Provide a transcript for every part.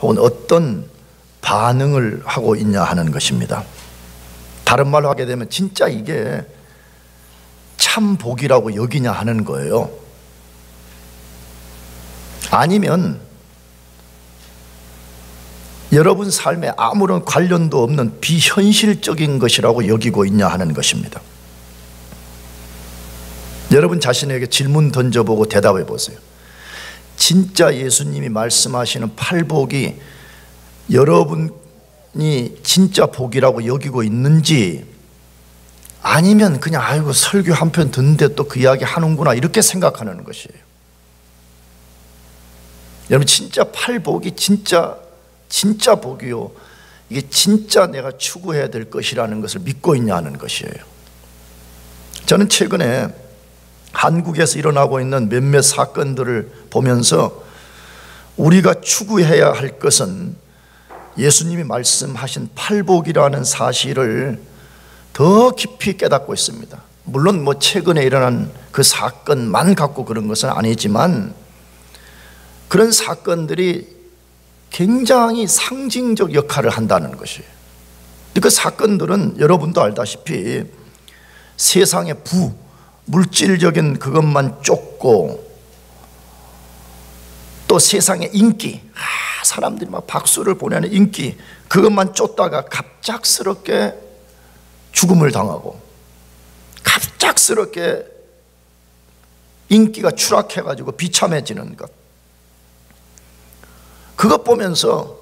혹은 어떤 반응을 하고 있냐 하는 것입니다. 다른 말로 하게 되면 진짜 이게 참 복이라고 여기냐 하는 거예요. 아니면 여러분 삶에 아무런 관련도 없는 비현실적인 것이라고 여기고 있냐 하는 것입니다. 여러분 자신에게 질문 던져보고 대답해 보세요. 진짜 예수님이 말씀하시는 팔복이 여러분이 진짜 복이라고 여기고 있는지, 아니면 그냥 아이고 설교 한 편 듣는데 또 그 이야기 하는구나 이렇게 생각하는 것이에요. 여러분 진짜 팔복이 진짜 복이요, 이게 진짜 내가 추구해야 될 것이라는 것을 믿고 있냐는 것이에요. 저는 최근에 한국에서 일어나고 있는 몇몇 사건들을 보면서 우리가 추구해야 할 것은 예수님이 말씀하신 팔복이라는 사실을 더 깊이 깨닫고 있습니다. 물론 최근에 일어난 그 사건만 갖고 그런 것은 아니지만 그런 사건들이 굉장히 상징적 역할을 한다는 것이에요. 그 사건들은 여러분도 알다시피 세상의 물질적인 그것만 쫓고, 또 세상의 인기, 사람들이 막 박수를 보내는 인기, 그것만 쫓다가 갑작스럽게 죽음을 당하고, 갑작스럽게 인기가 추락해가지고 비참해지는 것, 그것 보면서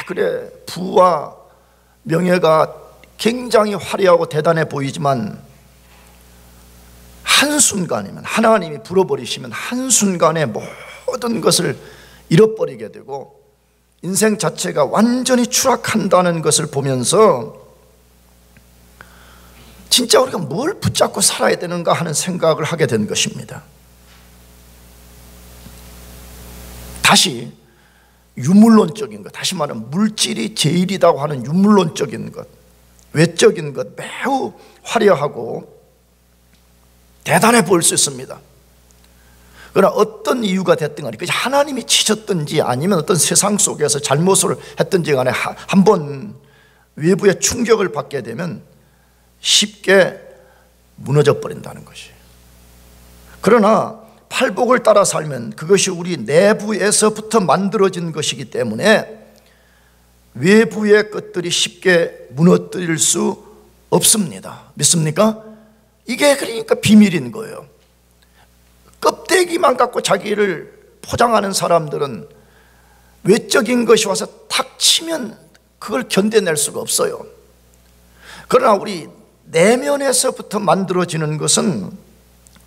그래 부와 명예가 굉장히 화려하고 대단해 보이지만 한순간이면, 하나님이 불어버리시면 한순간에 모든 것을 잃어버리게 되고 인생 자체가 완전히 추락한다는 것을 보면서 진짜 우리가 뭘 붙잡고 살아야 되는가 하는 생각을 하게 된 것입니다. 다시 유물론적인 것, 다시 말하면 물질이 제일이라고 하는 유물론적인 것, 외적인 것 매우 화려하고 대단해 보일 수 있습니다. 그러나 어떤 이유가 됐든 간에, 하나님이 치셨든지 아니면 어떤 세상 속에서 잘못을 했든지 간에 한번 외부의 충격을 받게 되면 쉽게 무너져 버린다는 것이에요. 그러나 팔복을 따라 살면 그것이 우리 내부에서부터 만들어진 것이기 때문에 외부의 것들이 쉽게 무너뜨릴 수 없습니다. 믿습니까? 이게 그러니까 비밀인 거예요. 껍데기만 갖고 자기를 포장하는 사람들은 외적인 것이 와서 탁 치면 그걸 견뎌낼 수가 없어요. 그러나 우리 내면에서부터 만들어지는 것은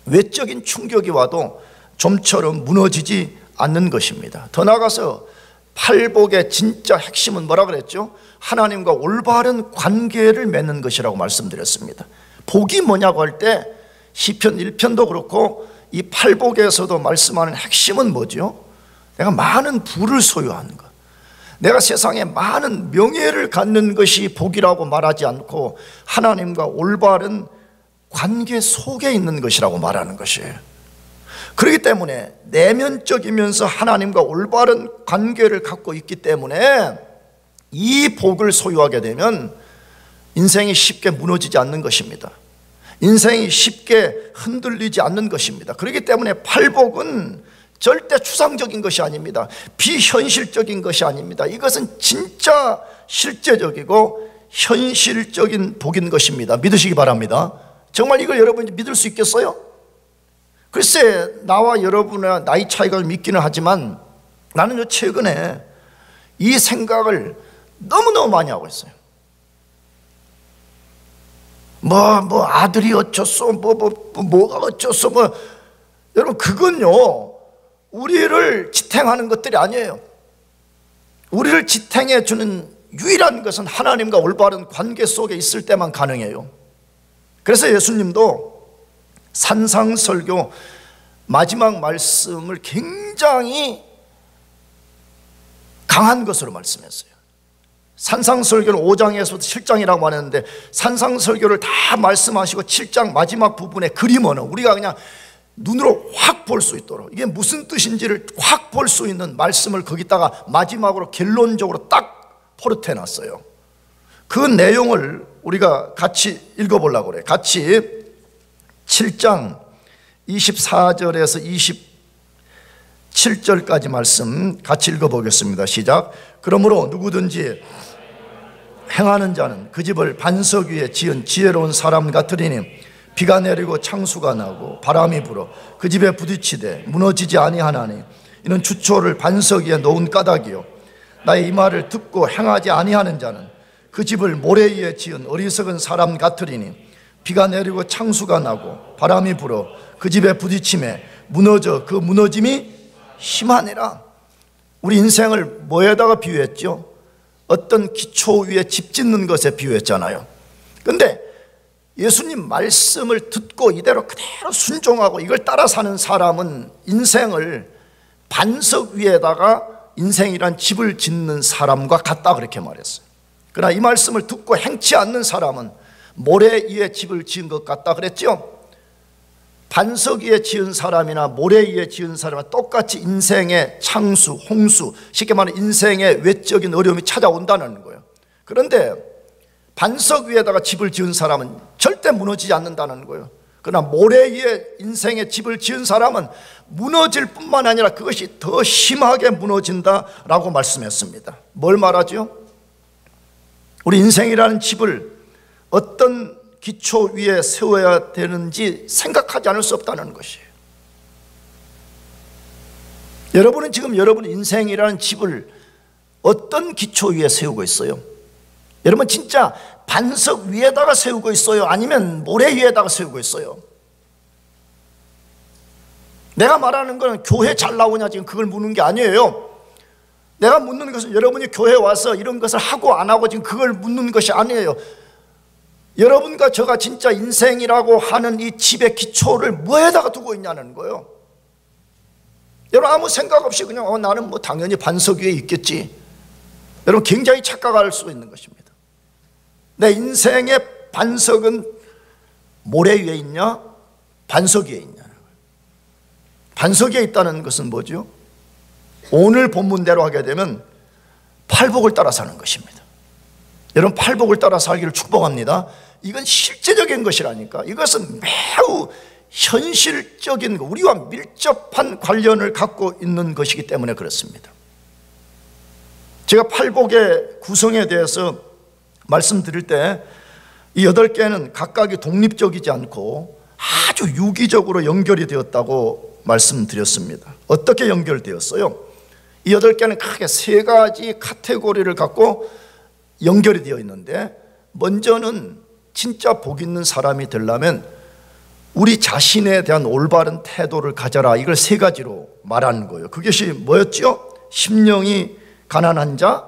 외적인 충격이 와도 좀처럼 무너지지 않는 것입니다. 더 나아가서 팔복의 진짜 핵심은 뭐라 그랬죠? 하나님과 올바른 관계를 맺는 것이라고 말씀드렸습니다. 복이 뭐냐고 할 때 시편 1편도 그렇고 이 팔복에서도 말씀하는 핵심은 뭐죠? 내가 많은 부를 소유하는 것, 내가 세상에 많은 명예를 갖는 것이 복이라고 말하지 않고 하나님과 올바른 관계 속에 있는 것이라고 말하는 것이에요. 그렇기 때문에 내면적이면서 하나님과 올바른 관계를 갖고 있기 때문에 이 복을 소유하게 되면 인생이 쉽게 무너지지 않는 것입니다. 인생이 쉽게 흔들리지 않는 것입니다. 그렇기 때문에 팔복은 절대 추상적인 것이 아닙니다. 비현실적인 것이 아닙니다. 이것은 진짜 실제적이고 현실적인 복인 것입니다. 믿으시기 바랍니다. 정말 이걸 여러분이 믿을 수 있겠어요? 글쎄, 나와 여러분의 나이 차이가 좀 있기는 하지만 나는 최근에 이 생각을 너무너무 많이 하고 있어요. 아들이 어쩌소, 뭐가 어쩌소, 여러분, 그건요, 우리를 지탱하는 것들이 아니에요. 우리를 지탱해 주는 유일한 것은 하나님과 올바른 관계 속에 있을 때만 가능해요. 그래서 예수님도 산상설교 마지막 말씀을 굉장히 강한 것으로 말씀했어요. 산상설교는 5장에서부터 7장이라고 하는데 산상설교를 다 말씀하시고 7장 마지막 부분에 그림어는 우리가 그냥 눈으로 확 볼 수 있도록, 이게 무슨 뜻인지를 확 볼 수 있는 말씀을 거기다가 마지막으로 결론적으로 딱 포르테 놨어요. 그 내용을 우리가 같이 읽어보려고 그래요. 같이 7장 24절에서 27절까지 말씀 같이 읽어보겠습니다. 시작. 그러므로 누구든지 행하는 자는 그 집을 반석 위에 지은 지혜로운 사람 같으리니 비가 내리고 창수가 나고 바람이 불어 그 집에 부딪히되 무너지지 아니하나니 이는 주초를 반석 위에 놓은 까닭이요 나의 이 말을 듣고 행하지 아니하는 자는 그 집을 모래 위에 지은 어리석은 사람 같으리니 비가 내리고 창수가 나고 바람이 불어 그 집에 부딪힘에 무너져 그 무너짐이 심하니라. 우리 인생을 뭐에다가 비유했죠? 어떤 기초 위에 집 짓는 것에 비유했잖아요. 그런데 예수님 말씀을 듣고 이대로 그대로 순종하고 이걸 따라 사는 사람은 인생을 반석 위에다가 인생이란 집을 짓는 사람과 같다 그렇게 말했어요. 그러나 이 말씀을 듣고 행치 않는 사람은 모래 위에 집을 지은 것 같다 그랬죠. 반석 위에 지은 사람이나 모래 위에 지은 사람은 똑같이 인생의 창수, 홍수, 쉽게 말하면 인생의 외적인 어려움이 찾아온다는 거예요. 그런데 반석 위에다가 집을 지은 사람은 절대 무너지지 않는다는 거예요. 그러나 모래 위에 인생의 집을 지은 사람은 무너질 뿐만 아니라 그것이 더 심하게 무너진다라고 말씀했습니다. 뭘 말하죠? 우리 인생이라는 집을 어떤 기초 위에 세워야 되는지 생각하지 않을 수 없다는 것이에요. 여러분은 지금 여러분 인생이라는 집을 어떤 기초 위에 세우고 있어요? 여러분 진짜 반석 위에다가 세우고 있어요? 아니면 모래 위에다가 세우고 있어요? 내가 말하는 건 교회 잘 나오냐 지금 그걸 묻는 게 아니에요. 내가 묻는 것은 여러분이 교회 와서 이런 것을 하고 안 하고 지금 그걸 묻는 것이 아니에요. 여러분과 저가 진짜 인생이라고 하는 이 집의 기초를 뭐에다가 두고 있냐는 거예요. 여러분 아무 생각 없이 그냥 나는 뭐 당연히 반석 위에 있겠지. 여러분 굉장히 착각할 수 있는 것입니다. 내 인생의 반석은 모래 위에 있냐? 반석 위에 있냐는 거예요. 반석 위에 있다는 것은 뭐죠? 오늘 본문대로 하게 되면 팔복을 따라 사는 것입니다. 여러분 팔복을 따라 살기를 축복합니다. 이건 실제적인 것이라니까. 이것은 매우 현실적인 우리와 밀접한 관련을 갖고 있는 것이기 때문에 그렇습니다. 제가 팔복의 구성에 대해서 말씀드릴 때 이 8개는 각각이 독립적이지 않고 아주 유기적으로 연결이 되었다고 말씀드렸습니다. 어떻게 연결되었어요? 이 8개는 크게 3가지 카테고리를 갖고 연결이 되어 있는데, 먼저는 진짜 복 있는 사람이 되려면 우리 자신에 대한 올바른 태도를 가져라. 이걸 3가지로 말하는 거예요. 그것이 뭐였죠? 심령이 가난한 자,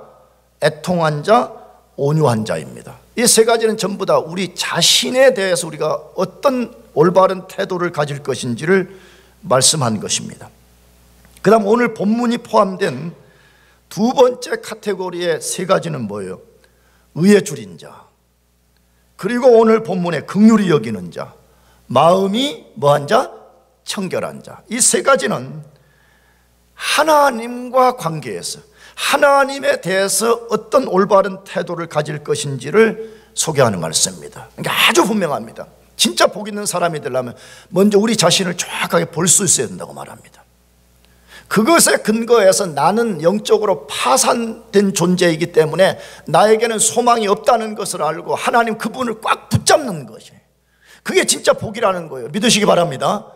애통한 자, 온유한 자입니다. 이 3가지는 전부 다 우리 자신에 대해서 우리가 어떤 올바른 태도를 가질 것인지를 말씀한 것입니다. 그 다음 오늘 본문이 포함된 2번째 카테고리의 3가지는 뭐예요? 의에 줄인 자, 그리고 오늘 본문에 긍휼히 여기는 자, 마음이 뭐한 자? 청결한 자. 이 3가지는 하나님과 관계에서 하나님에 대해서 어떤 올바른 태도를 가질 것인지를 소개하는 말씀입니다. 그러니까 아주 분명합니다. 진짜 복 있는 사람이 되려면 먼저 우리 자신을 정확하게 볼 수 있어야 된다고 말합니다. 그것에 근거해서 나는 영적으로 파산된 존재이기 때문에 나에게는 소망이 없다는 것을 알고 하나님 그분을 꽉 붙잡는 것이에요. 그게 진짜 복이라는 거예요. 믿으시기 바랍니다.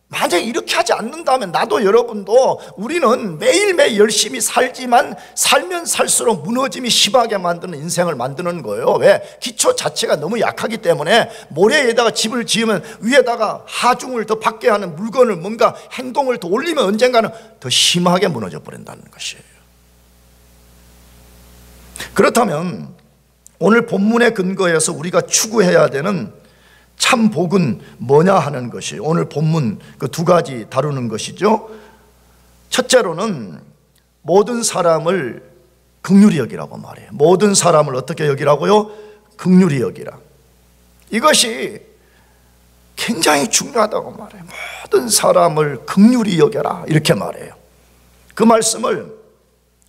만약에 이렇게 하지 않는다면 나도 여러분도 우리는 매일매일 열심히 살지만 살면 살수록 무너짐이 심하게 만드는 인생을 만드는 거예요. 왜? 기초 자체가 너무 약하기 때문에 모래에다가 집을 지으면 위에다가 하중을 더 받게 하는 물건을 뭔가 행동을 더 올리면 언젠가는 더 심하게 무너져 버린다는 것이에요. 그렇다면 오늘 본문의 근거에서 우리가 추구해야 되는 참 복은 뭐냐 하는 것이 오늘 본문 그 2가지 다루는 것이죠. 첫째로는 모든 사람을 긍휼히 여기라고 말해요. 모든 사람을 어떻게 여기라고요? 긍휼히 여기라. 이것이 굉장히 중요하다고 말해요. 모든 사람을 긍휼히 여겨라 이렇게 말해요. 그 말씀을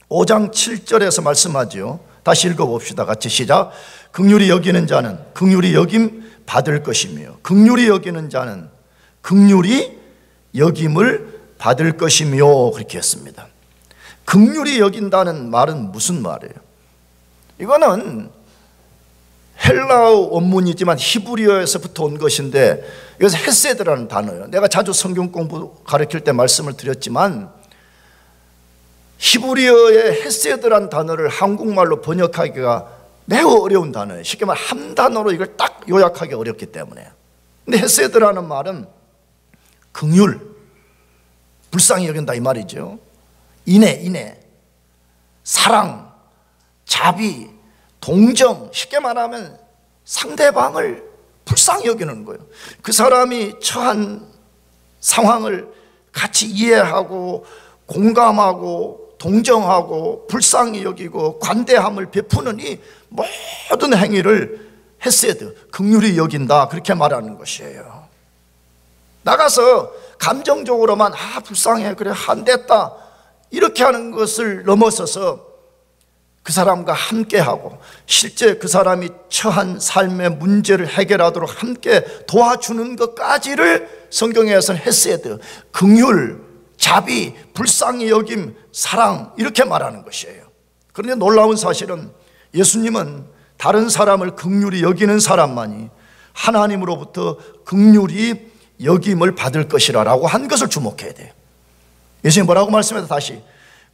5장 7절에서 말씀하죠. 다시 읽어봅시다. 같이 시작. 긍휼히 여기는 자는 긍휼히 여김 받을 것이며 긍휼히 여기는 자는 긍휼히 여김을 받을 것이며 그렇게 했습니다. 긍휼히 여긴다는 말은 무슨 말이에요? 이거는 헬라어 원문이지만 히브리어에서부터 온 것인데 이것은 헤세드라는 단어예요. 내가 자주 성경 공부 가르칠 때 말씀을 드렸지만 히브리어의 헤세드라는 단어를 한국말로 번역하기가 매우 어려운 단어예요. 쉽게 말해 한 단어로 이걸 딱 요약하기 어렵기 때문에. 근데 헤세드라는 말은 긍휼, 불쌍히 여긴다 이 말이죠. 인애, 사랑, 자비, 동정, 쉽게 말하면 상대방을 불쌍히 여기는 거예요. 그 사람이 처한 상황을 같이 이해하고 공감하고 동정하고 불쌍히 여기고 관대함을 베푸는 이 모든 행위를 헤세드, 긍휼히 여긴다 그렇게 말하는 것이에요. 나가서 감정적으로만 불쌍해 그래 안 됐다 이렇게 하는 것을 넘어서서 그 사람과 함께하고 실제 그 사람이 처한 삶의 문제를 해결하도록 함께 도와주는 것까지를 성경에서는 헤세드, 긍휼, 자비, 불쌍히 여김, 사랑 이렇게 말하는 것이에요. 그런데 놀라운 사실은 예수님은 다른 사람을 긍휼히 여기는 사람만이 하나님으로부터 긍휼히 여김을 받을 것이라고 한 것을 주목해야 돼요. 예수님 뭐라고 말씀해서 다시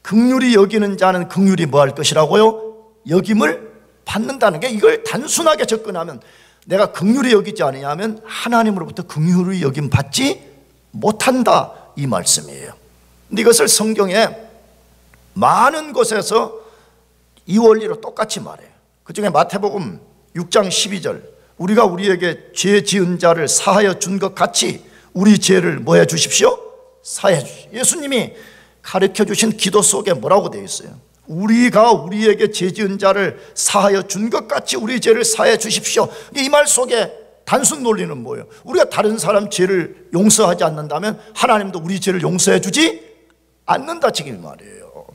긍휼히 여기는 자는 긍휼히 뭐 할 것이라고요? 여김을 받는다는 게 이걸 단순하게 접근하면 내가 긍휼히 여기지 않으면 하나님으로부터 긍휼히 여김 받지 못한다 이 말씀이에요. 근데 이것을 성경에 많은 곳에서 이 원리로 똑같이 말해요. 그 중에 마태복음 6장 12절 우리가 우리에게 죄 지은 자를 사하여 준 것 같이 우리 죄를 뭐 해 주십시오? 사해 주십시오. 예수님이 가르쳐 주신 기도 속에 뭐라고 되어 있어요? 우리가 우리에게 죄 지은 자를 사하여 준 것 같이 우리 죄를 사해 주십시오. 이 말 속에 단순 논리는 뭐예요? 우리가 다른 사람 죄를 용서하지 않는다면 하나님도 우리 죄를 용서해 주지 않는다 지금 말이에요.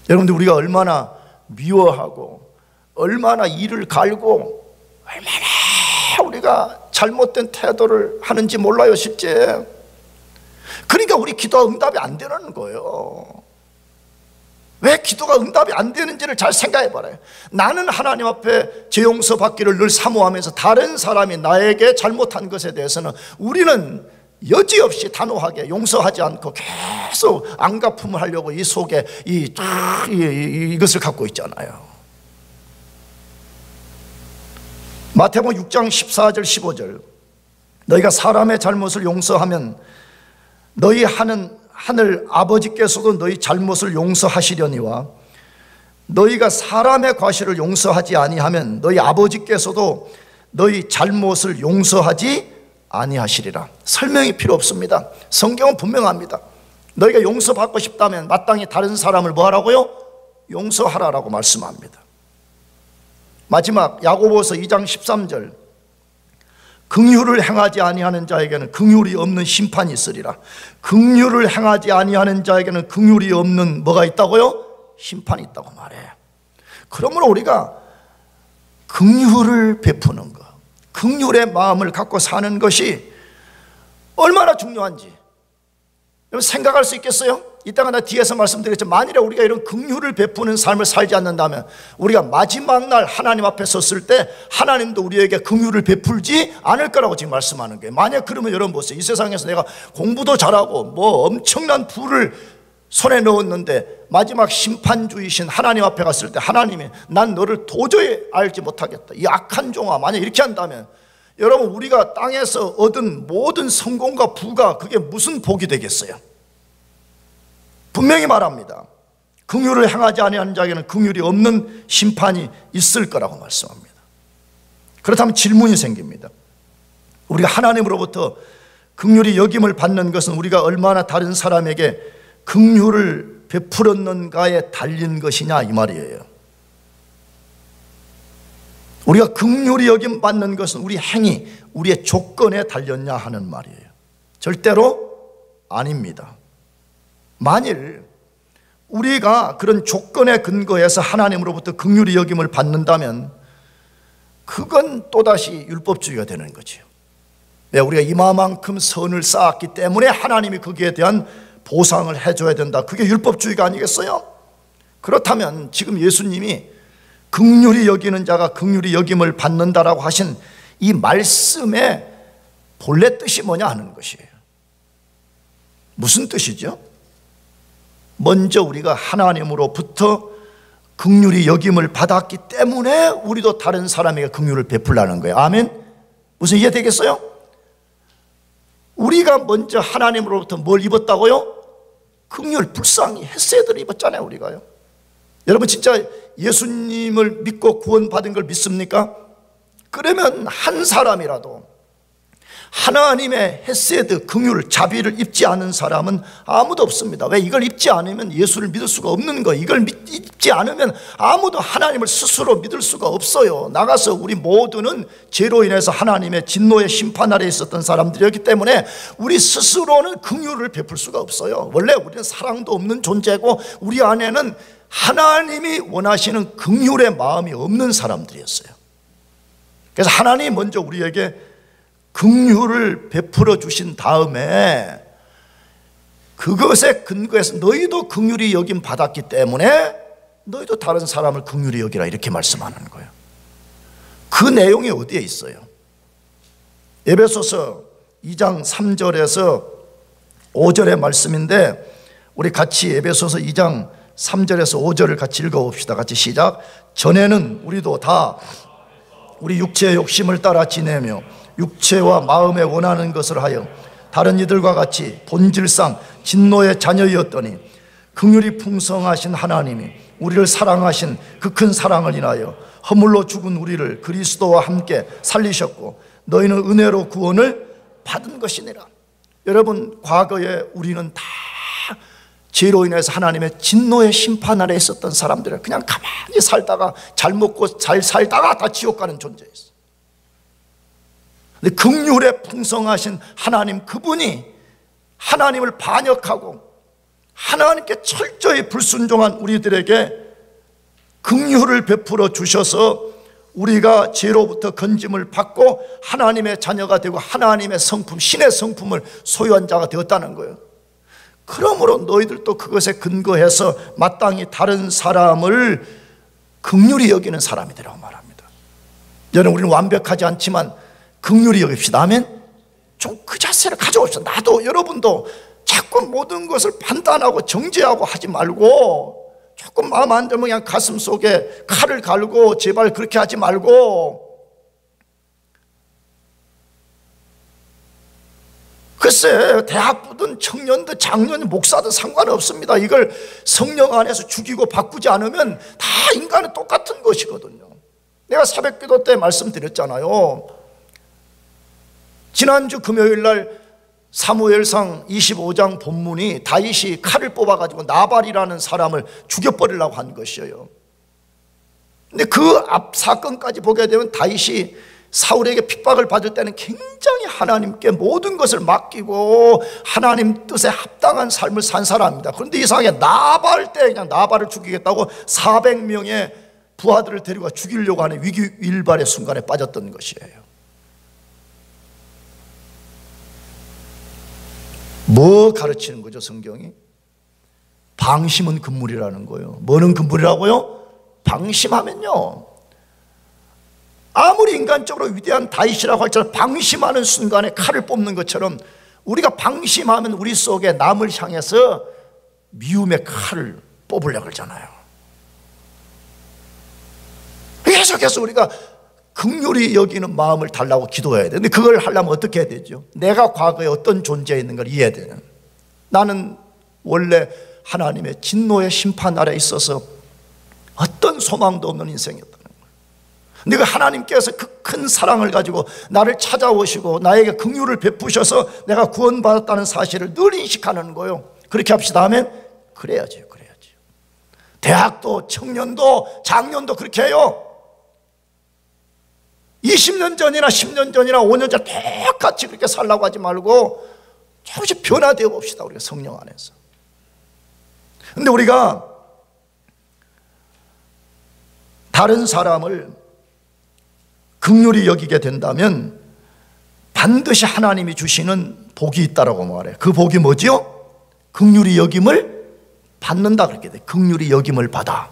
여러분들 우리가 얼마나 미워하고 얼마나 이를 갈고 얼마나 우리가 잘못된 태도를 하는지 몰라요 실제. 그러니까 우리 기도가 응답이 안 되는 거예요. 왜 기도가 응답이 안 되는지를 잘 생각해 봐요. 나는 하나님 앞에 죄 용서 받기를 늘 사모하면서 다른 사람이 나에게 잘못한 것에 대해서는 우리는 여지없이 단호하게 용서하지 않고 계속 안갚음을 하려고 이 속에 이것을 갖고 있잖아요. 마태복음 6장 14절 15절 너희가 사람의 잘못을 용서하면 너희 하늘 아버지께서도 너희 잘못을 용서하시려니와 너희가 사람의 과실을 용서하지 아니하면 너희 아버지께서도 너희 잘못을 용서하지 아니하시리라. 설명이 필요 없습니다. 성경은 분명합니다. 너희가 용서받고 싶다면 마땅히 다른 사람을 뭐 하라고요? 용서하라라고 말씀합니다. 마지막 야고보서 2장 13절 긍휼을 행하지 아니하는 자에게는 긍휼이 없는 심판이 있으리라. 긍휼을 행하지 아니하는 자에게는 긍휼이 없는 뭐가 있다고요? 심판이 있다고 말해요. 그러므로 우리가 긍휼을 베푸는 것, 긍휼의 마음을 갖고 사는 것이 얼마나 중요한지 여러분 생각할 수 있겠어요? 이따가 나 뒤에서 말씀드렸지만 만일에 우리가 이런 긍휼을 베푸는 삶을 살지 않는다면 우리가 마지막 날 하나님 앞에 섰을 때 하나님도 우리에게 긍휼을 베풀지 않을 거라고 지금 말씀하는 거예요. 만약 그러면 여러분 보세요. 이 세상에서 내가 공부도 잘하고 뭐 엄청난 부를 손에 넣었는데 마지막 심판주이신 하나님 앞에 갔을 때 하나님이 난 너를 도저히 알지 못하겠다 이 악한 종아 만약 이렇게 한다면 여러분 우리가 땅에서 얻은 모든 성공과 부가 그게 무슨 복이 되겠어요? 분명히 말합니다. 긍휼을 행하지 아니하는 자에게는 긍휼이 없는 심판이 있을 거라고 말씀합니다. 그렇다면 질문이 생깁니다. 우리가 하나님으로부터 긍휼히 여김을 받는 것은 우리가 얼마나 다른 사람에게 긍휼을 베풀었는가에 달린 것이냐 이 말이에요. 우리가 긍휼히 여김 받는 것은 우리 행위, 우리의 조건에 달렸냐 하는 말이에요. 절대로 아닙니다. 만일 우리가 그런 조건에 근거해서 하나님으로부터 긍휼히 여김을 받는다면 그건 또다시 율법주의가 되는 거죠. 왜? 우리가 이마만큼 선을 쌓았기 때문에 하나님이 거기에 대한 보상을 해줘야 된다. 그게 율법주의가 아니겠어요? 그렇다면 지금 예수님이 긍휼히 여기는 자가 긍휼히 여김을 받는다라고 하신 이 말씀의 본래 뜻이 뭐냐 하는 것이에요. 무슨 뜻이죠? 먼저 우리가 하나님으로부터 긍휼히 여김을 받았기 때문에 우리도 다른 사람에게 긍휼을 베풀라는 거예요. 아멘? 무슨 이해되겠어요? 우리가 먼저 하나님으로부터 뭘 입었다고요? 긍휼, 불쌍히, 헤세드를 입었잖아요. 우리가요. 여러분 진짜 예수님을 믿고 구원받은 걸 믿습니까? 그러면 한 사람이라도 하나님의 헤세드, 긍휼, 자비를 입지 않은 사람은 아무도 없습니다. 왜? 이걸 입지 않으면 예수를 믿을 수가 없는 거예요. 이걸 입지 않으면 아무도 하나님을 스스로 믿을 수가 없어요. 나가서 우리 모두는 죄로 인해서 하나님의 진노의 심판 아래 있었던 사람들이었기 때문에 우리 스스로는 긍휼을 베풀 수가 없어요. 원래 우리는 사랑도 없는 존재고 우리 안에는 하나님이 원하시는 긍휼의 마음이 없는 사람들이었어요. 그래서 하나님이 먼저 우리에게 긍휼을 베풀어 주신 다음에 그것에 근거해서 너희도 긍휼히 여김 받았기 때문에 너희도 다른 사람을 긍휼히 여기라 이렇게 말씀하는 거예요. 그 내용이 어디에 있어요? 에베소서 2장 3절에서 5절의 말씀인데 우리 같이 에베소서 2장 3절에서 5절을 같이 읽어봅시다. 같이 시작. 전에는 우리도 다 우리 육체의 욕심을 따라 지내며 육체와 마음에 원하는 것을 하여 다른 이들과 같이 본질상 진노의 자녀이었더니 긍휼이 풍성하신 하나님이 우리를 사랑하신 그 큰 사랑을 인하여 허물로 죽은 우리를 그리스도와 함께 살리셨고 너희는 은혜로 구원을 받은 것이니라. 여러분 과거에 우리는 다 죄로 인해서 하나님의 진노의 심판 아래 있었던 사람들은 그냥 가만히 살다가 잘 먹고 잘 살다가 다 지옥 가는 존재였어요. 근데 긍휼에 풍성하신 하나님 그분이 하나님을 반역하고 하나님께 철저히 불순종한 우리들에게 긍휼을 베풀어 주셔서 우리가 죄로부터 건짐을 받고 하나님의 자녀가 되고 하나님의 성품, 신의 성품을 소유한 자가 되었다는 거예요. 그러므로 너희들도 그것에 근거해서 마땅히 다른 사람을 긍휼히 여기는 사람이 되라고 말합니다. 여러분 우리는 완벽하지 않지만 긍휼히 여깁시다. 아멘? 좀 그 자세를 가져옵시다. 나도 여러분도 자꾸 모든 것을 판단하고 정죄하고 하지 말고 조금 마음 안 들면 그냥 가슴 속에 칼을 갈고 제발 그렇게 하지 말고 글쎄 대학부든 청년든 장년든 목사든 상관없습니다. 이걸 성령 안에서 죽이고 바꾸지 않으면 다 인간은 똑같은 것이거든요. 내가 새벽기도 때 말씀드렸잖아요. 지난주 금요일날 사무엘상 25장 본문이 다윗이 칼을 뽑아가지고 나발이라는 사람을 죽여버리려고 한 것이에요. 근데 그 앞 사건까지 보게 되면 다윗이 사울에게 핍박을 받을 때는 굉장히 하나님께 모든 것을 맡기고 하나님 뜻에 합당한 삶을 산 사람입니다. 그런데 이상하게 나발 때 그냥 나발을 죽이겠다고 400명의 부하들을 데려가 죽이려고 하는 위기일발의 순간에 빠졌던 것이에요. 뭐 가르치는 거죠 성경이? 방심은 금물이라는 거예요. 뭐는 금물이라고요? 방심하면요 아무리 인간적으로 위대한 다윗이라고 할지라도 방심하는 순간에 칼을 뽑는 것처럼 우리가 방심하면 우리 속에 남을 향해서 미움의 칼을 뽑으려고 그러잖아요. 계속해서 우리가 긍휼히 여기는 마음을 달라고 기도해야 돼. 근데 그걸 하려면 어떻게 해야 되죠? 내가 과거에 어떤 존재였는가를 이해해야 돼요. 나는 원래 하나님의 진노의 심판 아래 있어서 어떤 소망도 없는 인생이었다는 거예요. 근데 그 하나님께서 그 큰 사랑을 가지고 나를 찾아오시고 나에게 긍휼을 베푸셔서 내가 구원받았다는 사실을 늘 인식하는 거예요. 그렇게 합시다 하면 그래야죠. 그래야죠. 대학도 청년도 장년도 그렇게 해요. 20년 전이나 10년 전이나 5년 전 똑같이 그렇게 살라고 하지 말고 조금씩 변화되어 봅시다. 우리가 성령 안에서. 근데 우리가 다른 사람을 긍휼히 여기게 된다면 반드시 하나님이 주시는 복이 있다라고 말해요. 그 복이 뭐지요? 긍휼히 여김을 받는다 그렇게 돼. 긍휼히 여김을 받아.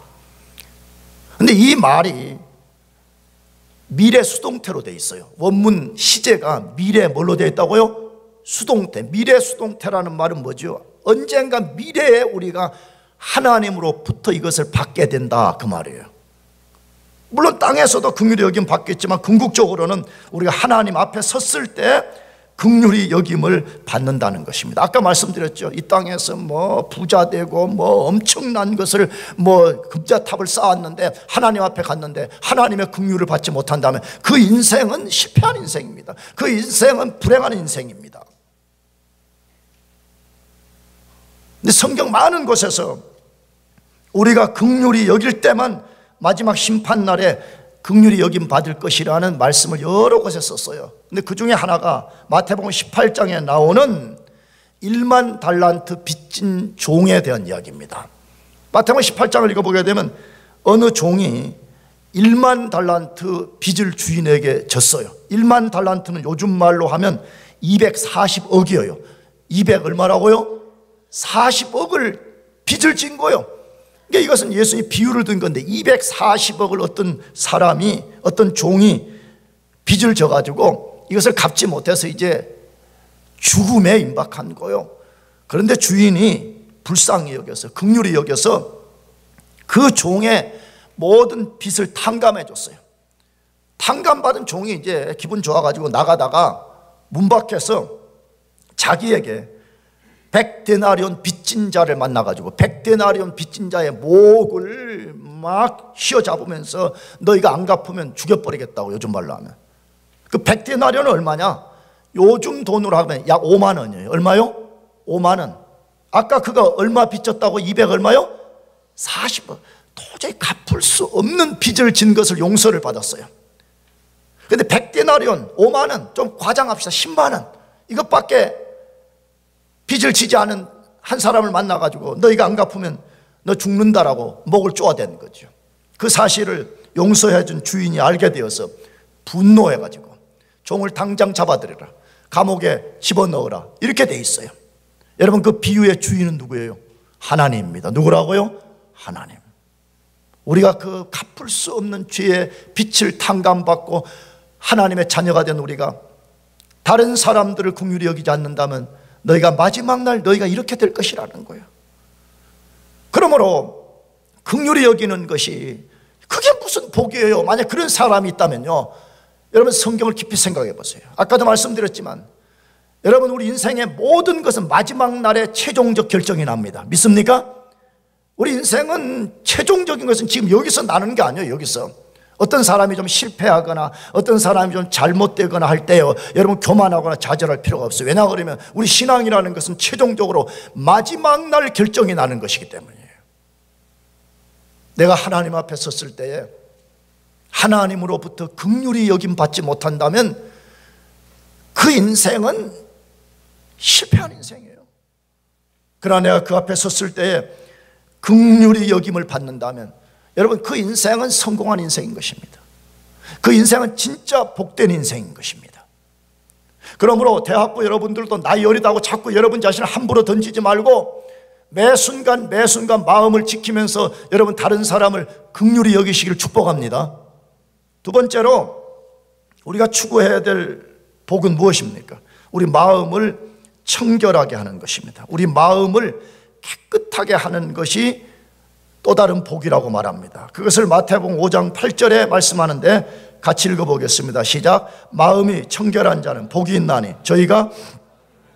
근데 이 말이 미래 수동태로 돼 있어요. 원문 시제가 미래 뭘로 되어 있다고요? 수동태. 미래 수동태라는 말은 뭐죠? 언젠가 미래에 우리가 하나님으로부터 이것을 받게 된다 그 말이에요. 물론 땅에서도 긍휼히 여김 받겠지만 궁극적으로는 우리가 하나님 앞에 섰을 때 긍휼히 여김을 받는다는 것입니다. 아까 말씀드렸죠. 이 땅에서 뭐 부자 되고 뭐 엄청난 것을 뭐 금자탑을 쌓았는데 하나님 앞에 갔는데 하나님의 긍휼을 받지 못한다면 그 인생은 실패한 인생입니다. 그 인생은 불행한 인생입니다. 근데 성경 많은 곳에서 우리가 긍휼히 여길 때만 마지막 심판날에 긍휼히 여김 받을 것이라는 말씀을 여러 곳에 썼어요. 근데 그 중에 하나가 마태복음 18장에 나오는 1만 달란트 빚진 종에 대한 이야기입니다. 마태복음 18장을 읽어보게 되면 어느 종이 1만 달란트 빚을 주인에게 졌어요. 1만 달란트는 요즘 말로 하면 240억이에요. 200 얼마라고요? 40억을 빚을 진 거예요. 그러니까 이것은 예수님이 비유를 든 건데 240억을 어떤 사람이 어떤 종이 빚을 져가지고 이것을 갚지 못해서 이제 죽음에 임박한 거예요. 그런데 주인이 불쌍히 여겨서 긍휼히 여겨서 그 종의 모든 빚을 탕감해 줬어요. 탕감받은 종이 이제 기분 좋아가지고 나가다가 문 밖에서 자기에게 100데나리온 빚진 자를 만나가지고 100데나리온 빚진 자의 목을 막 휘어잡으면서 너희가 안 갚으면 죽여버리겠다고 요즘 말로 하면. 그 100데나리온은 얼마냐? 요즘 돈으로 하면 약 5만 원이에요. 얼마요? 5만 원. 아까 그가 얼마 빚졌다고? 200 얼마요? 40억. 도저히 갚을 수 없는 빚을 진 것을 용서를 받았어요. 근데 100데나리온 5만 원, 좀 과장합시다. 10만 원. 이것밖에 빚을 지지 않은 한 사람을 만나가지고 너희가 안 갚으면 너 죽는다라고 목을 쪼아댄 거죠. 그 사실을 용서해준 주인이 알게 되어서 분노해가지고 종을 당장 잡아들여라, 감옥에 집어넣어라, 이렇게 돼 있어요. 여러분, 그 비유의 주인은 누구예요? 하나님입니다. 누구라고요? 하나님. 우리가 그 갚을 수 없는 죄의 빚을 탕감받고 하나님의 자녀가 된 우리가 다른 사람들을 긍휼히 여기지 않는다면 너희가 마지막 날 너희가 이렇게 될 것이라는 거예요. 그러므로 긍휼히 여기는 것이 그게 무슨 복이에요? 만약 그런 사람이 있다면요, 여러분 성경을 깊이 생각해 보세요. 아까도 말씀드렸지만 여러분, 우리 인생의 모든 것은 마지막 날에 최종적 결정이 납니다. 믿습니까? 우리 인생은 최종적인 것은 지금 여기서 나는 게 아니에요. 여기서 어떤 사람이 좀 실패하거나 어떤 사람이 좀 잘못되거나 할 때요, 여러분 교만하거나 좌절할 필요가 없어요. 왜냐 그러면 우리 신앙이라는 것은 최종적으로 마지막 날 결정이 나는 것이기 때문이에요. 내가 하나님 앞에 섰을 때에 하나님으로부터 긍휼히 여김 받지 못한다면 그 인생은 실패한 인생이에요. 그러나 내가 그 앞에 섰을 때에 긍휼히 여김을 받는다면 여러분, 그 인생은 성공한 인생인 것입니다. 그 인생은 진짜 복된 인생인 것입니다. 그러므로 대학부 여러분들도 나이 어리다고 자꾸 여러분 자신을 함부로 던지지 말고 매 순간 마음을 지키면서 여러분 다른 사람을 긍휼히 여기시기를 축복합니다. 두 번째로 우리가 추구해야 될 복은 무엇입니까? 우리 마음을 청결하게 하는 것입니다. 우리 마음을 깨끗하게 하는 것이 또 다른 복이라고 말합니다. 그것을 마태복음 5장 8절에 말씀하는데 같이 읽어보겠습니다. 시작. 마음이 청결한 자는 복이 있나니 저희가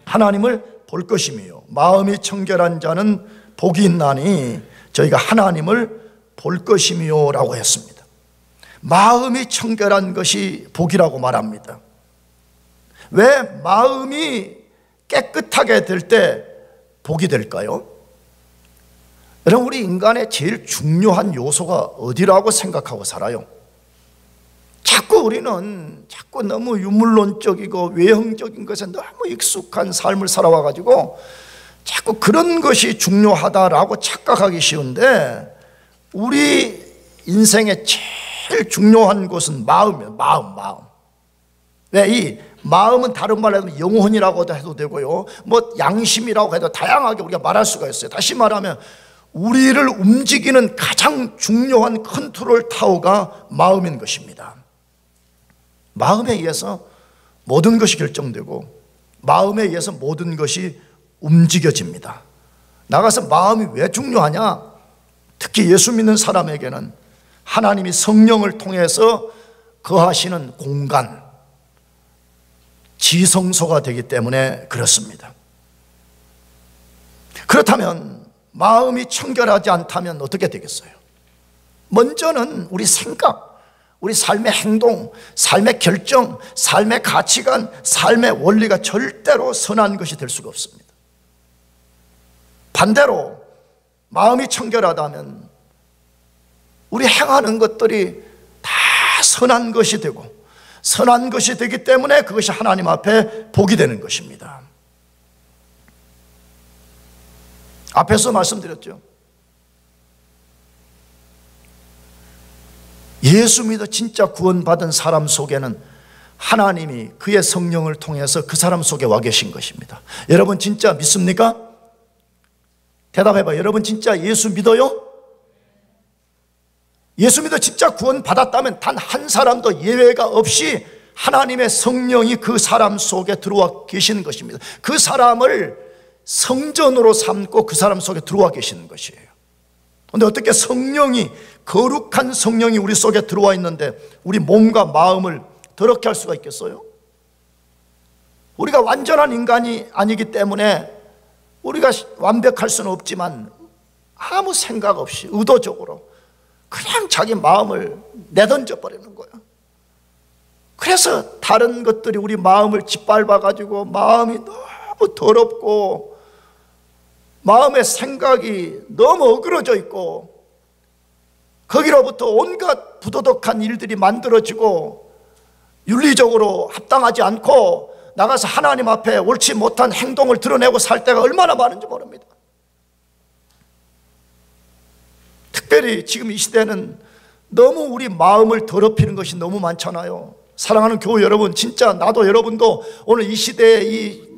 하나님을 볼 것이며, 마음이 청결한 자는 복이 있나니 저희가 하나님을 볼 것이며 라고 했습니다. 마음이 청결한 것이 복이라고 말합니다. 왜 마음이 깨끗하게 될 때 복이 될까요? 여러분, 우리 인간의 제일 중요한 요소가 어디라고 생각하고 살아요? 자꾸 우리는 자꾸 너무 유물론적이고 외형적인 것에 너무 익숙한 삶을 살아와가지고 자꾸 그런 것이 중요하다라고 착각하기 쉬운데, 우리 인생의 제일 중요한 것은 마음이에요. 마음. 왜? 이 마음은 다른 말로 하면 영혼이라고 해도 되고요, 뭐 양심이라고 해도 다양하게 우리가 말할 수가 있어요. 다시 말하면 우리를 움직이는 가장 중요한 컨트롤 타워가 마음인 것입니다. 마음에 의해서 모든 것이 결정되고 마음에 의해서 모든 것이 움직여집니다. 나가서 마음이 왜 중요하냐? 특히 예수 믿는 사람에게는 하나님이 성령을 통해서 거하시는 공간, 지성소가 되기 때문에 그렇습니다. 그렇다면 마음이 청결하지 않다면 어떻게 되겠어요? 먼저는 우리 생각, 우리 삶의 행동, 삶의 결정, 삶의 가치관, 삶의 원리가 절대로 선한 것이 될 수가 없습니다. 반대로 마음이 청결하다면 우리 행하는 것들이 다 선한 것이 되고, 선한 것이 되기 때문에 그것이 하나님 앞에 복이 되는 것입니다. 앞에서 말씀드렸죠. 예수 믿어 진짜 구원받은 사람 속에는 하나님이 그의 성령을 통해서 그 사람 속에 와 계신 것입니다. 여러분 진짜 믿습니까? 대답해봐. 여러분 진짜 예수 믿어요? 예수 믿어 진짜 구원받았다면 단 한 사람도 예외가 없이 하나님의 성령이 그 사람 속에 들어와 계시는 것입니다. 그 사람을 성전으로 삼고 그 사람 속에 들어와 계시는 것이에요. 그런데 어떻게 성령이, 거룩한 성령이 우리 속에 들어와 있는데 우리 몸과 마음을 더럽게 할 수가 있겠어요? 우리가 완전한 인간이 아니기 때문에 우리가 완벽할 수는 없지만 아무 생각 없이 의도적으로 그냥 자기 마음을 내던져 버리는 거야. 그래서 다른 것들이 우리 마음을 짓밟아 가지고 마음이 너무 더럽고 마음의 생각이 너무 어그러져 있고 거기로부터 온갖 부도덕한 일들이 만들어지고 윤리적으로 합당하지 않고 나가서 하나님 앞에 옳지 못한 행동을 드러내고 살 때가 얼마나 많은지 모릅니다. 특별히 지금 이 시대는 너무 우리 마음을 더럽히는 것이 너무 많잖아요. 사랑하는 교회 여러분, 진짜 나도 여러분도 오늘 이 시대에 이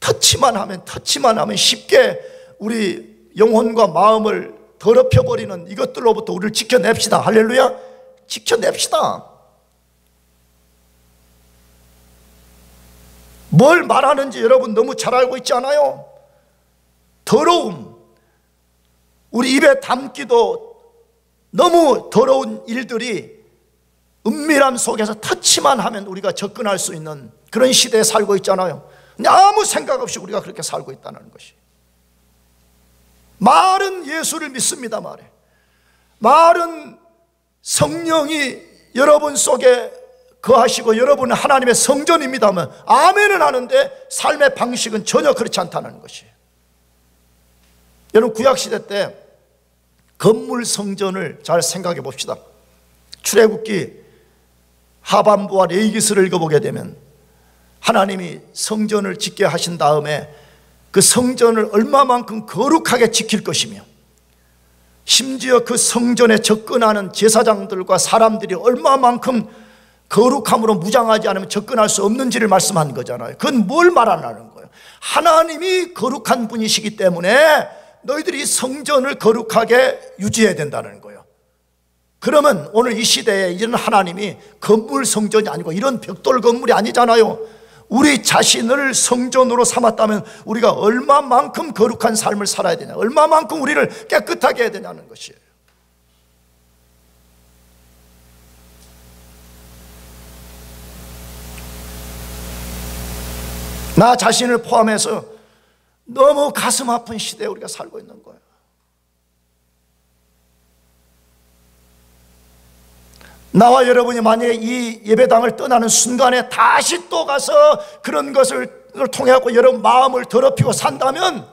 터치만 하면 쉽게 우리 영혼과 마음을 더럽혀버리는 이것들로부터 우리를 지켜냅시다. 할렐루야. 지켜냅시다. 뭘 말하는지 여러분 너무 잘 알고 있지 않아요? 더러움, 우리 입에 담기도 너무 더러운 일들이 은밀함 속에서 터치만 하면 우리가 접근할 수 있는 그런 시대에 살고 있잖아요. 아무 생각 없이 우리가 그렇게 살고 있다는 것이. 말은 예수를 믿습니다. 말은 성령이 여러분 속에 거하시고 여러분은 하나님의 성전입니다만 아멘은 하는데 삶의 방식은 전혀 그렇지 않다는 것이에요. 여러분 구약시대 때 건물 성전을 잘 생각해 봅시다. 출애굽기 하반부와 레위기서를 읽어보게 되면 하나님이 성전을 짓게 하신 다음에 그 성전을 얼마만큼 거룩하게 지킬 것이며 심지어 그 성전에 접근하는 제사장들과 사람들이 얼마만큼 거룩함으로 무장하지 않으면 접근할 수 없는지를 말씀한 거잖아요. 그건 뭘 말하는 거예요? 하나님이 거룩한 분이시기 때문에 너희들이 성전을 거룩하게 유지해야 된다는 거예요. 그러면 오늘 이 시대에 이런 하나님이 건물 성전이 아니고 이런 벽돌 건물이 아니잖아요. 우리 자신을 성전으로 삼았다면 우리가 얼마만큼 거룩한 삶을 살아야 되냐, 얼마만큼 우리를 깨끗하게 해야 되냐는 것이에요. 나 자신을 포함해서 너무 가슴 아픈 시대에 우리가 살고 있는 거예요. 나와 여러분이 만약에 이 예배당을 떠나는 순간에 다시 또 가서 그런 것을 통해 갖고 여러분 마음을 더럽히고 산다면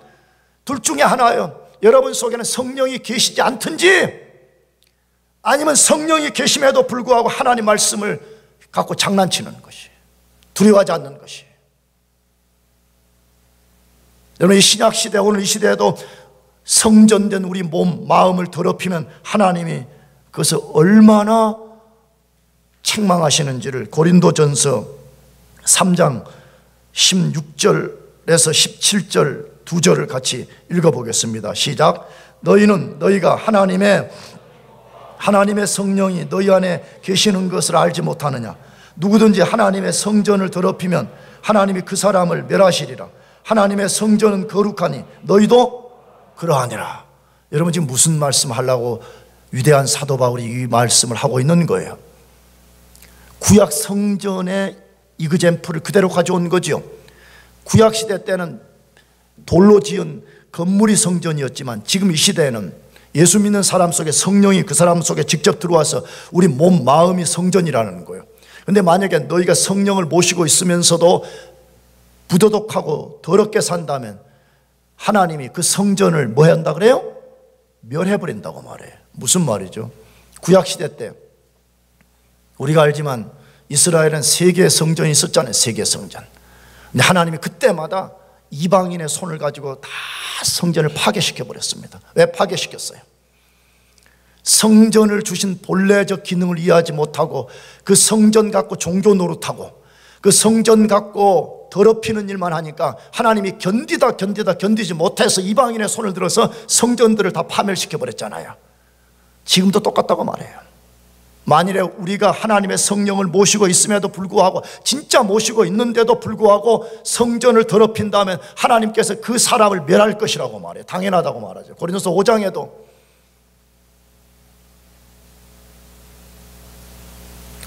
둘 중에 하나예요. 여러분 속에는 성령이 계시지 않든지 아니면 성령이 계심에도 불구하고 하나님 말씀을 갖고 장난치는 것이, 두려워하지 않는 것이. 여러분, 이 신약시대, 오늘 이 시대에도 성전된 우리 몸, 마음을 더럽히면 하나님이 그것을 얼마나 책망하시는지를 고린도전서 3장 16절에서 17절 두 절을 같이 읽어보겠습니다. 시작. 너희가 하나님의 성령이 너희 안에 계시는 것을 알지 못하느냐? 누구든지 하나님의 성전을 더럽히면 하나님이 그 사람을 멸하시리라. 하나님의 성전은 거룩하니 너희도 그러하니라. 여러분, 지금 무슨 말씀 하려고 위대한 사도 바울이 이 말씀을 하고 있는 거예요? 구약 성전의 이그젬플을 그대로 가져온 거죠. 구약 시대 때는 돌로 지은 건물이 성전이었지만 지금 이 시대에는 예수 믿는 사람 속에 성령이 그 사람 속에 직접 들어와서 우리 몸, 마음이 성전이라는 거예요. 그런데 만약에 너희가 성령을 모시고 있으면서도 부도덕하고 더럽게 산다면 하나님이 그 성전을 뭐 한다 그래요? 멸해버린다고 말해요. 무슨 말이죠? 구약시대 때 우리가 알지만 이스라엘은 세 개의 성전이 있었잖아요. 세 개의 성전. 근데 하나님이 그때마다 이방인의 손을 가지고 다 성전을 파괴시켜버렸습니다. 왜 파괴시켰어요? 성전을 주신 본래적 기능을 이해하지 못하고 그 성전 갖고 종교 노릇하고 그 성전 갖고 더럽히는 일만 하니까 하나님이 견디지 못해서 이방인의 손을 들어서 성전들을 다 파멸시켜버렸잖아요. 지금도 똑같다고 말해요. 만일에 우리가 하나님의 성령을 모시고 있음에도 불구하고, 진짜 모시고 있는데도 불구하고 성전을 더럽힌다면 하나님께서 그 사람을 멸할 것이라고 말해요. 당연하다고 말하죠. 고린도서 5장에도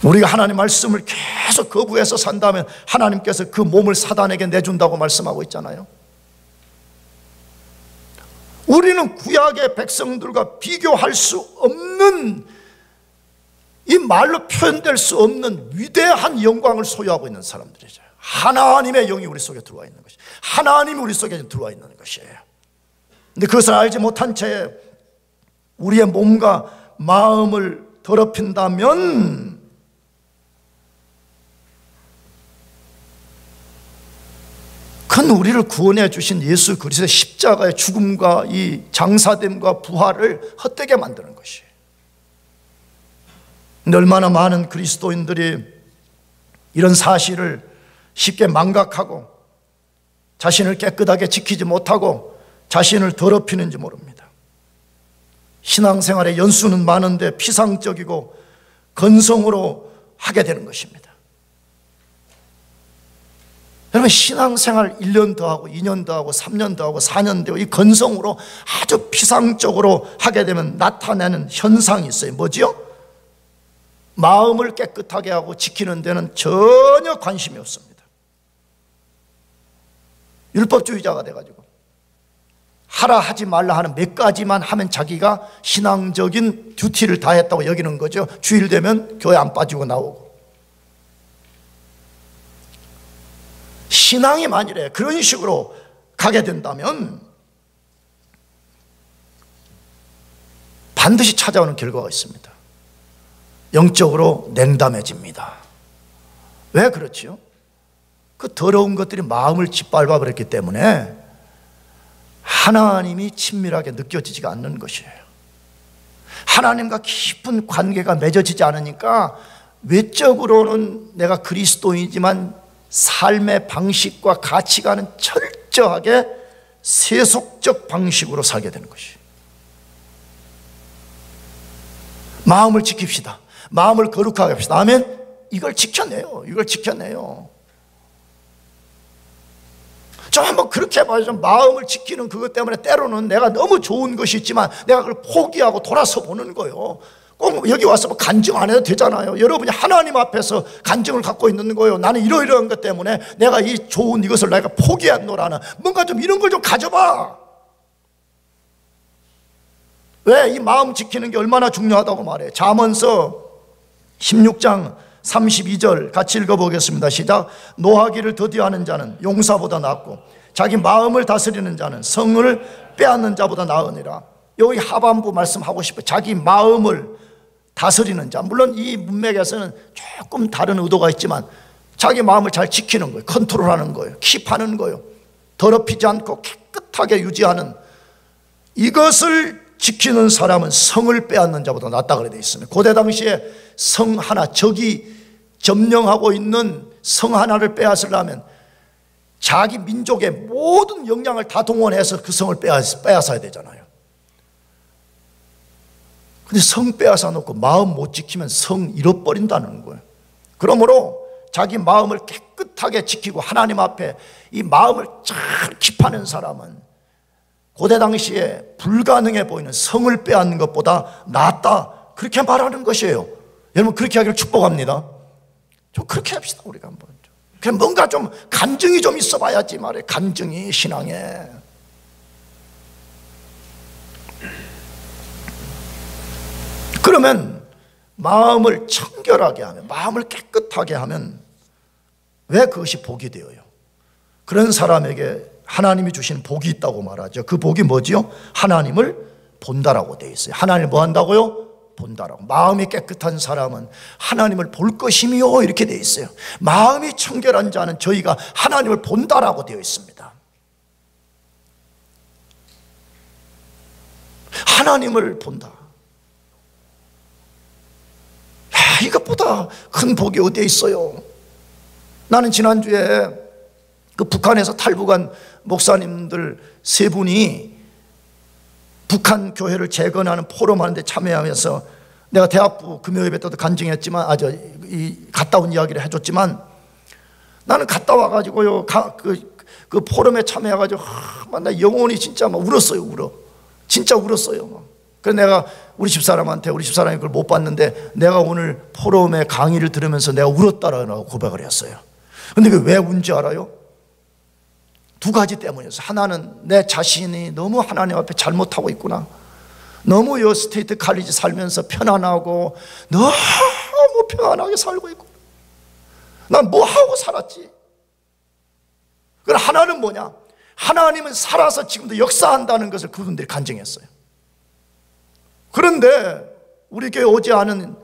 우리가 하나님 말씀을 계속 거부해서 산다면 하나님께서 그 몸을 사단에게 내준다고 말씀하고 있잖아요. 우리는 구약의 백성들과 비교할 수 없는, 이 말로 표현될 수 없는 위대한 영광을 소유하고 있는 사람들이죠. 하나님의 영이 우리 속에 들어와 있는 것이, 하나님이 우리 속에 들어와 있는 것이에요. 그런데 그것을 알지 못한 채 우리의 몸과 마음을 더럽힌다면 그건 우리를 구원해 주신 예수 그리스도의 십자가의 죽음과 이 장사됨과 부활을 헛되게 만드는 것이에요. 근데 얼마나 많은 그리스도인들이 이런 사실을 쉽게 망각하고 자신을 깨끗하게 지키지 못하고 자신을 더럽히는지 모릅니다. 신앙생활의 연수는 많은데 피상적이고 건성으로 하게 되는 것입니다. 여러분, 신앙생활 1년 더 하고 2년 더 하고 3년 더 하고 4년 더 하고 이 건성으로 아주 피상적으로 하게 되면 나타내는 현상이 있어요. 뭐지요? 마음을 깨끗하게 하고 지키는 데는 전혀 관심이 없습니다. 율법주의자가 돼가지고 하라 하지 말라 하는 몇 가지만 하면 자기가 신앙적인 듀티를 다 했다고 여기는 거죠. 주일 되면 교회 안 빠지고 나오고. 신앙이 만일에 그런 식으로 가게 된다면 반드시 찾아오는 결과가 있습니다. 영적으로 냉담해집니다. 왜 그렇지요? 그 더러운 것들이 마음을 짓밟아 버렸기 때문에 하나님이 친밀하게 느껴지지가 않는 것이에요. 하나님과 깊은 관계가 맺어지지 않으니까 외적으로는 내가 그리스도인이지만 삶의 방식과 가치관은 철저하게 세속적 방식으로 살게 되는 것이에요. 마음을 지킵시다. 마음을 거룩하게 합시다. 아멘. 이걸 지켜내요. 좀 한번 그렇게 해봐요. 좀 마음을 지키는 그것 때문에 때로는 내가 너무 좋은 것이 있지만 내가 그걸 포기하고 돌아서 보는 거예요. 꼭 여기 와서 뭐 간증 안 해도 되잖아요. 여러분이 하나님 앞에서 간증을 갖고 있는 거예요. 나는 이러이러한 것 때문에 내가 이 좋은 이것을 내가 포기했노라는, 뭔가 좀 이런 걸 좀 가져봐. 왜? 이 마음 지키는 게 얼마나 중요하다고 말해요. 잠언서 16장 32절 같이 읽어보겠습니다. 시작. 노하기를 더디하는 자는 용사보다 낫고 자기 마음을 다스리는 자는 성을 빼앗는 자보다 나으니라. 여기 하반부 말씀하고 싶어요. 자기 마음을 다스리는 자, 물론 이 문맥에서는 조금 다른 의도가 있지만 자기 마음을 잘 지키는 거예요. 컨트롤하는 거예요. 킵하는 거예요. 더럽히지 않고 깨끗하게 유지하는, 이것을 지키는 사람은 성을 빼앗는 자보다 낫다 그래 되어 있습니다. 고대 당시에 성 하나, 적이 점령하고 있는 성 하나를 빼앗으려면 자기 민족의 모든 역량을 다 동원해서 그 성을 빼앗아야 되잖아요. 근데 성 빼앗아 놓고 마음 못 지키면 성 잃어버린다는 거예요. 그러므로 자기 마음을 깨끗하게 지키고 하나님 앞에 이 마음을 잘 킵하는 사람은 고대 당시에 불가능해 보이는 성을 빼앗는 것보다 낫다, 그렇게 말하는 것이에요. 여러분, 그렇게 하기를 축복합니다. 좀 그렇게 합시다. 우리가 한번 그냥 뭔가 좀 간증이 좀 있어 봐야지 말이에요. 간증이 신앙에. 그러면 마음을 청결하게 하면, 마음을 깨끗하게 하면 왜 그것이 복이 되어요? 그런 사람에게 하나님이 주신 복이 있다고 말하죠. 그 복이 뭐지요? 하나님을 본다라고 되어 있어요. 하나님을 뭐 한다고요? 본다라고. 마음이 깨끗한 사람은 하나님을 볼 것이며 이렇게 되어 있어요. 마음이 청결한 자는 저희가 하나님을 본다라고 되어 있습니다. 하나님을 본다. 야, 이것보다 큰 복이 어디에 있어요? 나는 지난주에 그 북한에서 탈북한 목사님들 세 분이 북한 교회를 재건하는 포럼 하는데 참여하면서 내가 대학부 금요예배 때도 간증했지만, 갔다 온 이야기를 해줬지만, 나는 갔다 와가지고요, 그 포럼에 참여해가지고, 나 영혼이 진짜 막 울었어요, 진짜 울었어요. 그래서 내가 우리 집사람한테, 우리 집사람이 그걸 못 봤는데, 내가 오늘 포럼에 강의를 들으면서 내가 울었다라고 고백을 했어요. 근데 그게 왜 운지 알아요? 두 가지 때문이었어요. 하나는 내 자신이 너무 하나님 앞에 잘못하고 있구나. 너무 요 스테이트 칼리지 살면서 편안하고 너무 편안하게 살고 있고, 난 뭐 하고 살았지? 그럼 하나는 뭐냐? 하나님은 살아서 지금도 역사한다는 것을 그분들이 간증했어요. 그런데 우리 교회 오지 않은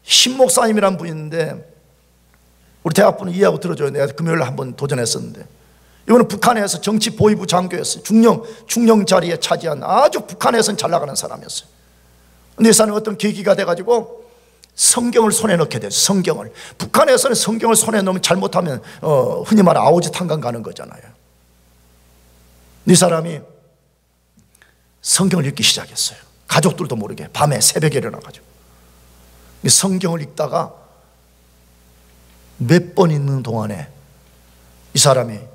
신 목사님이란 분이 있는데, 우리 대학부는 이해하고 들어줘요. 내가 금요일에 한번 도전했었는데, 이거는 북한에서 정치 보위부 장교였어요. 중령 자리에 차지한 아주 북한에서는 잘 나가는 사람이었어요. 근데 이 사람이 어떤 계기가 돼가지고 성경을 손에 넣게 됐어요. 성경을. 북한에서는 성경을 손에 넣으면 잘못하면 흔히 말하는 아오지 탄광 가는 거잖아요. 이 사람이 성경을 읽기 시작했어요. 가족들도 모르게 밤에 새벽에 일어나가지고 성경을 읽다가 몇 번 읽는 동안에 이 사람이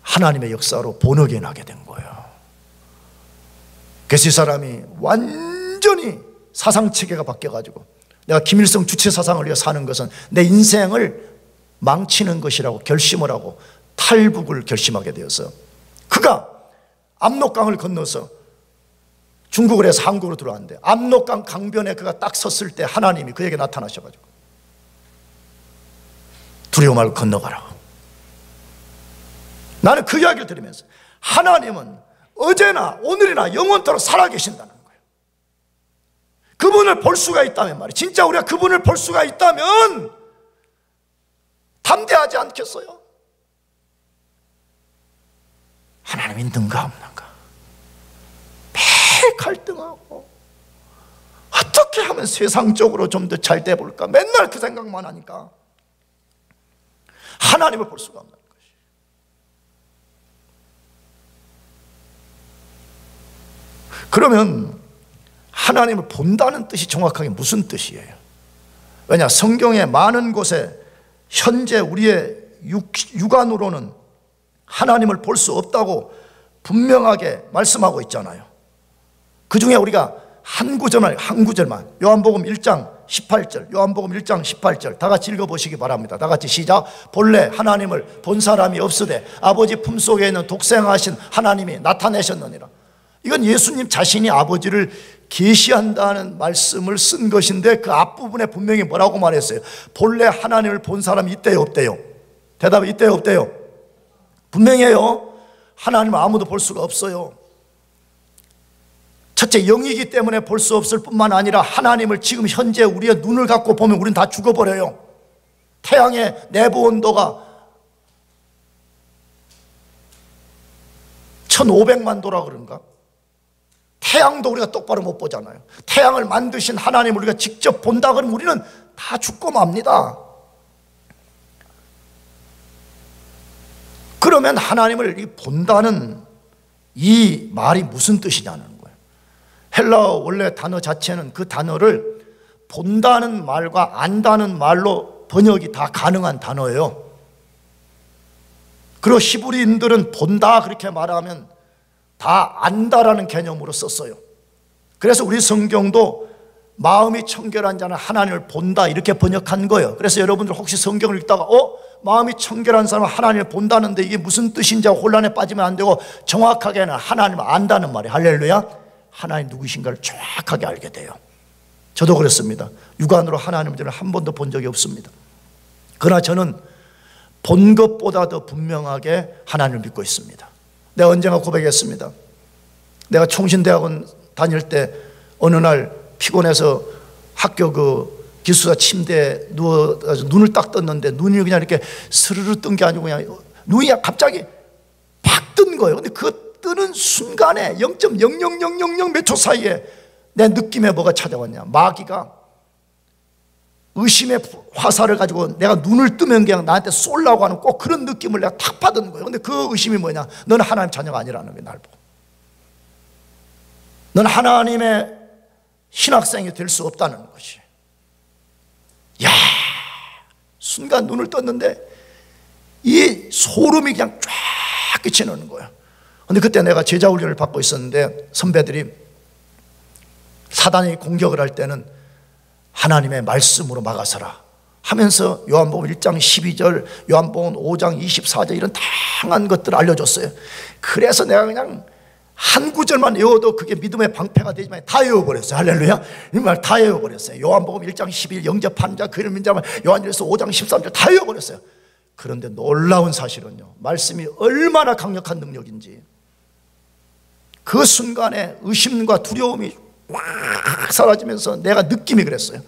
하나님의 역사로 본어게나게 된 거예요. 그래서 이 사람이 완전히 사상체계가 바뀌어가지고, 내가 김일성 주체 사상을 위해 사는 것은 내 인생을 망치는 것이라고 결심을 하고 탈북을 결심하게 되어서, 그가 압록강을 건너서 중국을 해서 한국으로 들어왔는데, 압록강 강변에 그가 딱 섰을 때 하나님이 그에게 나타나셔가지고 두려워 말고 건너가라고. 나는 그 이야기를 들으면서 하나님은 어제나 오늘이나 영원토록 살아계신다는 거예요. 그분을 볼 수가 있다면 말이에요. 진짜 우리가 그분을 볼 수가 있다면 담대하지 않겠어요? 하나님이 있는가 없는가 매일 갈등하고, 어떻게 하면 세상적으로 좀 더 잘 돼볼까, 맨날 그 생각만 하니까 하나님을 볼 수가 없는 것이. 그러면 하나님을 본다는 뜻이 정확하게 무슨 뜻이에요? 왜냐, 성경의 많은 곳에 현재 우리의 육안으로는 하나님을 볼 수 없다고 분명하게 말씀하고 있잖아요. 그 중에 우리가 한 구절만, 요한복음 1장 18절, 요한복음 1장 18절 다 같이 읽어보시기 바랍니다. 다 같이 시작. 본래 하나님을 본 사람이 없으되 아버지 품속에 있는 독생하신 하나님이 나타내셨느니라. 이건 예수님 자신이 아버지를 계시한다는 말씀을 쓴 것인데, 그 앞부분에 분명히 뭐라고 말했어요? 본래 하나님을 본 사람이 있대요, 없대요? 대답이 있대요, 없대요? 분명해요. 하나님을 아무도 볼 수가 없어요. 첫째, 영이기 때문에 볼 수 없을 뿐만 아니라 하나님을 지금 현재 우리의 눈을 갖고 보면 우리는 다 죽어버려요. 태양의 내부 온도가 1500만 도라 그런가? 태양도 우리가 똑바로 못 보잖아요. 태양을 만드신 하나님을 우리가 직접 본다 그러면 우리는 다 죽고 맙니다. 그러면 하나님을 본다는 이 말이 무슨 뜻이냐는 거예요. 헬라어 원래 단어 자체는 그 단어를 본다는 말과 안다는 말로 번역이 다 가능한 단어예요. 그리고 히브리인들은 본다 그렇게 말하면 다 안다라는 개념으로 썼어요. 그래서 우리 성경도 마음이 청결한 자는 하나님을 본다 이렇게 번역한 거예요. 그래서 여러분들 혹시 성경을 읽다가 마음이 청결한 사람은 하나님을 본다는데 이게 무슨 뜻인지 혼란에 빠지면 안 되고, 정확하게는 하나님을 안다는 말이에요. 할렐루야. 하나님 누구신가를 정확하게 알게 돼요. 저도 그렇습니다. 육안으로 하나님을 한 번도 본 적이 없습니다. 그러나 저는 본 것보다 더 분명하게 하나님을 믿고 있습니다. 내가 언젠가 고백했습니다. 내가 총신대학원 다닐 때 어느 날 피곤해서 학교 그 기숙사 침대에 누워서 눈을 딱 떴는데 눈이 그냥 이렇게 스르르 뜬 게 아니고 그냥 눈이 갑자기 팍 뜬 거예요. 근데 그 뜨는 순간에 0.00000 몇 초 사이에 내 느낌에 뭐가 찾아왔냐, 마귀가 의심의 화살을 가지고 내가 눈을 뜨면 그냥 나한테 쏠라고 하는 꼭 그런 느낌을 내가 탁 받은 거예요. 근데 그 의심이 뭐냐, 너는 하나님 자녀가 아니라는 거예요. 날 보고 넌 하나님의 신학생이 될 수 없다는 것이. 야, 순간 눈을 떴는데 이 소름이 그냥 쫙 끼치는 거예요. 근데 그때 내가 제자 훈련을 받고 있었는데 선배들이 사단이 공격을 할 때는 하나님의 말씀으로 막아서라 하면서 요한복음 1장 12절, 요한복음 5장 24절 이런 다양한 것들을 알려줬어요. 그래서 내가 그냥 한 구절만 외워도 그게 믿음의 방패가 되지만 다 외워버렸어요. 할렐루야. 이 말 다 외워버렸어요. 요한복음 1장 11, 영접하는 자, 그를 믿는 자, 요한일서 5장 13절 다 외워버렸어요. 그런데 놀라운 사실은요, 말씀이 얼마나 강력한 능력인지 그 순간에 의심과 두려움이 확 사라지면서 내가 느낌이 그랬어요.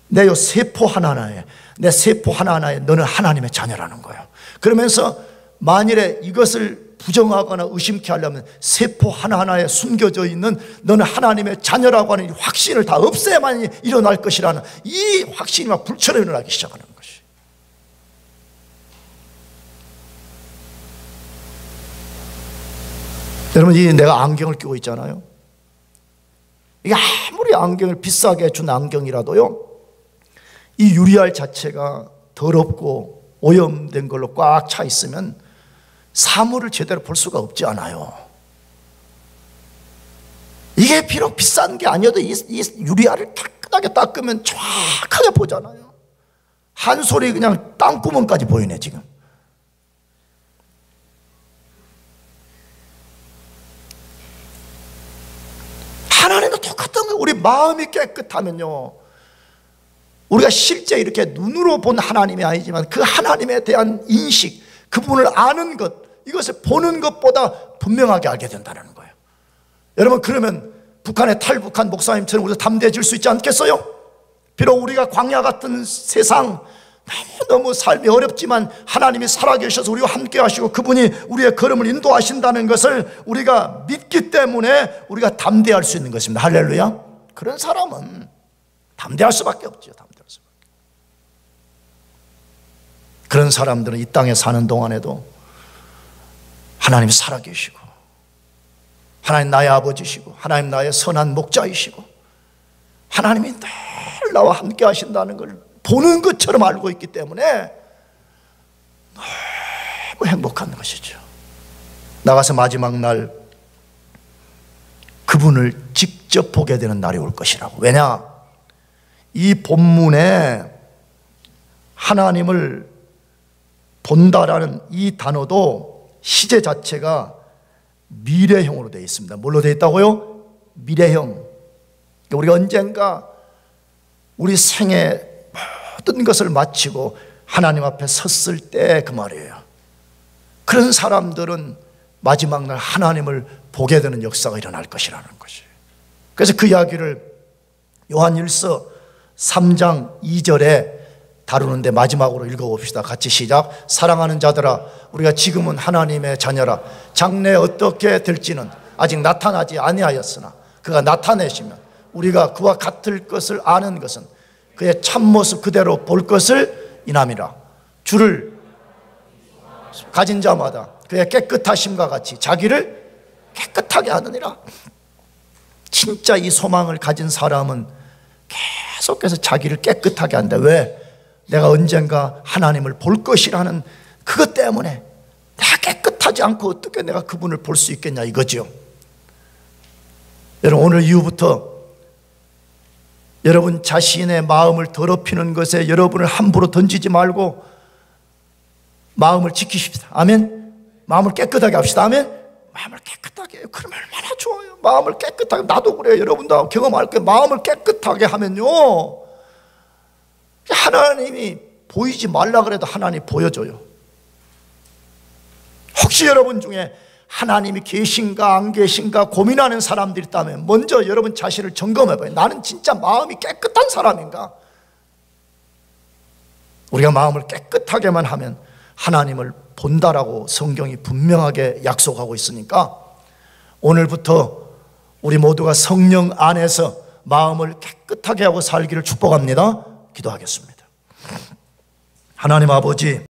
내 요 세포 하나하나에, 내 세포 하나하나에 너는 하나님의 자녀라는 거예요. 그러면서 만일에 이것을 부정하거나 의심케 하려면 세포 하나하나에 숨겨져 있는 너는 하나님의 자녀라고 하는 이 확신을 다 없애야만 일어날 것이라는 이 확신이 막 불처럼 일어나기 시작하는 것이. 여러분, 이 내가 안경을 끼고 있잖아요. 이게 아무리 안경을 비싸게 준 안경이라도요, 이 유리알 자체가 더럽고 오염된 걸로 꽉 차 있으면 사물을 제대로 볼 수가 없지 않아요. 이게 비록 비싼 게 아니어도 이 유리알을 깨끗하게 닦으면 정확하게 보잖아요. 한 솔이 그냥 땅구멍까지 보이네 지금. 하나님도 똑같은 거예요. 우리 마음이 깨끗하면요, 우리가 실제 이렇게 눈으로 본 하나님이 아니지만 그 하나님에 대한 인식, 그분을 아는 것, 이것을 보는 것보다 분명하게 알게 된다는 거예요. 여러분, 그러면 북한의 탈북한 목사님처럼 우리가 담대해질 수 있지 않겠어요? 비록 우리가 광야 같은 세상, 너무 삶이 어렵지만 하나님이 살아계셔서 우리와 함께 하시고 그분이 우리의 걸음을 인도하신다는 것을 우리가 믿기 때문에 우리가 담대할 수 있는 것입니다. 할렐루야. 그런 사람은 담대할 수밖에 없죠. 담대할 수밖에. 그런 사람들은 이 땅에 사는 동안에도 하나님이 살아계시고, 하나님 나의 아버지시고, 하나님 나의 선한 목자이시고, 하나님이 늘 나와 함께 하신다는 걸 보는 것처럼 알고 있기 때문에 너무 행복한 것이죠. 나가서 마지막 날 그분을 직접 보게 되는 날이 올 것이라고. 왜냐? 이 본문에 하나님을 본다라는 이 단어도 시제 자체가 미래형으로 되어 있습니다. 뭘로 되어 있다고요? 미래형. 우리가 언젠가 우리 생애 모든 것을 마치고 하나님 앞에 섰을 때 그 말이에요. 그런 사람들은 마지막 날 하나님을 보게 되는 역사가 일어날 것이라는 것이. 그래서 그 이야기를 요한일서 3장 2절에 다루는데 마지막으로 읽어봅시다. 같이 시작. 사랑하는 자들아, 우리가 지금은 하나님의 자녀라. 장래에 어떻게 될지는 아직 나타나지 아니하였으나 그가 나타내시면 우리가 그와 같을 것을 아는 것은 그의 참모습 그대로 볼 것을 인함이라. 주를 가진 자마다 그의 깨끗하심과 같이 자기를 깨끗하게 하느니라. 진짜 이 소망을 가진 사람은 계속해서 자기를 깨끗하게 한다. 왜? 내가 언젠가 하나님을 볼 것이라는 그것 때문에 내가 깨끗하지 않고 어떻게 내가 그분을 볼 수 있겠냐 이거죠. 여러분, 오늘 이후부터 여러분 자신의 마음을 더럽히는 것에 여러분을 함부로 던지지 말고 마음을 지키십시다. 아멘. 마음을 깨끗하게 합시다. 아멘. 마음을 깨끗하게 해요. 그러면 얼마나 좋아요. 마음을 깨끗하게. 나도 그래요. 여러분도 경험할 거예요. 마음을 깨끗하게 하면요, 하나님이 보이지 말라 그래도 하나님이 보여줘요. 혹시 여러분 중에 하나님이 계신가 안 계신가 고민하는 사람들이 있다면 먼저 여러분 자신을 점검해봐요. 나는 진짜 마음이 깨끗한 사람인가? 우리가 마음을 깨끗하게만 하면 하나님을 본다라고 성경이 분명하게 약속하고 있으니까 오늘부터 우리 모두가 성령 안에서 마음을 깨끗하게 하고 살기를 축복합니다. 기도하겠습니다. 하나님 아버지,